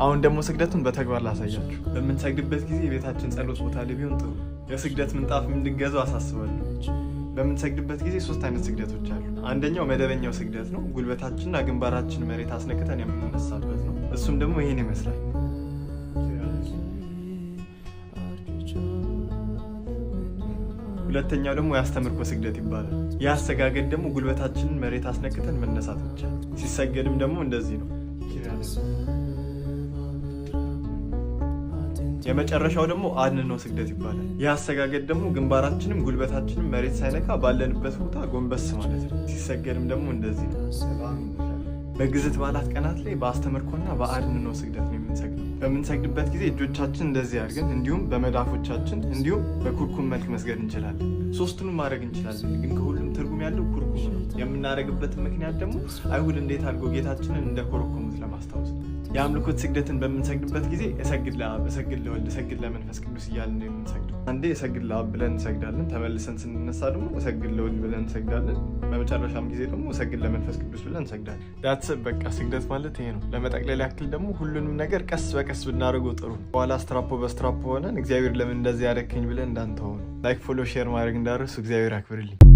አሁን ደግሞ ስግደቱን በተግባር ላሳያችሁ። በምንሰግድበት ጊዜ የቤታችን ጸሎት ቦታ ላይ ቢሆን ጥሩ። የስግደት ምንጣፍ እንድንገዙ አሳስባለሁ። በምንሰግድበት ጊዜ 3 አይነት ስግደቶች አሉ። አንደኛው መደበኛው ስግደት ነው። ጉልበታችንና ግንባራችን መሬት አስነክተን የምንነሳበት ነው። እሱም ደግሞ ይሄን ይመስላል። ሁለተኛው ደግሞ ያስተምርኮ ስግደት ይባላል። ያሰጋገድ ደግሞ ጉልበታችንን መሬት አስነክተን መነሳት ብቻ። ሲሰገድም ደግሞ እንደዚህ ነው። የመጨረሻው ደግሞ አድንኖ ስግደት ይባላል። ያሰጋገድ ደግሞ ግንባራችንም ጉልበታችንም መሬት ሳይነካ ባለንበት ቦታ ጎንበስ ማለት ነው። ሲሰገድም ደግሞ እንደዚህ ነው። በግዝት በዓላት ቀናት ላይ በአስተምርኮና በአድንኖ ስግደት ነው የምንሰግደው። በምንሰግድበት ጊዜ እጆቻችን እንደዚህ አድርገን እንዲሁም በመዳፎቻችን እንዲሁም በኩርኩም መልክ መስገድ እንችላለን። 3ቱንም ማድረግ እንችላለን፣ ግን ከሁሉም ትርጉም ያለው ኩርኩም ነው። የምናደርግበት ምክንያት ደግሞ አይሁድ እንዴት አድርገው ጌታችንን እንደኮረኮሙት ለማስታወስ ነው። የአምልኮት ስግደትን በምንሰግድበት ጊዜ እሰግድ ለአብ፣ እሰግድ ለወልድ፣ እሰግድ ለመንፈስ ቅዱስ እያልን ነው የምንሰግደው። አንዴ እሰግድ ለአብ ብለን እንሰግዳለን። ተመልሰን ስንነሳ ደግሞ እሰግድ ለወልድ ብለን እንሰግዳለን። በመጨረሻም ጊዜ ደግሞ እሰግድ ለመንፈስ ቅዱስ ብለን እንሰግዳለን። ዳትስ በቃ ስግደት ማለት ይሄ ነው። ለመጠቅለል ያክል ደግሞ ሁሉንም ነገር ቀስ በቀስ ብናደርገው ጥሩ ነው። በኋላ ስትራፖ በስትራፖ ሆነን እግዚአብሔር ለምን እንደዚህ ያደረከኝ ብለን እንዳንተው ነው። ላይክ፣ ፎሎ፣ ሼር ማድረግ እንዳረሱ። እግዚአብሔር ያክብርልኝ።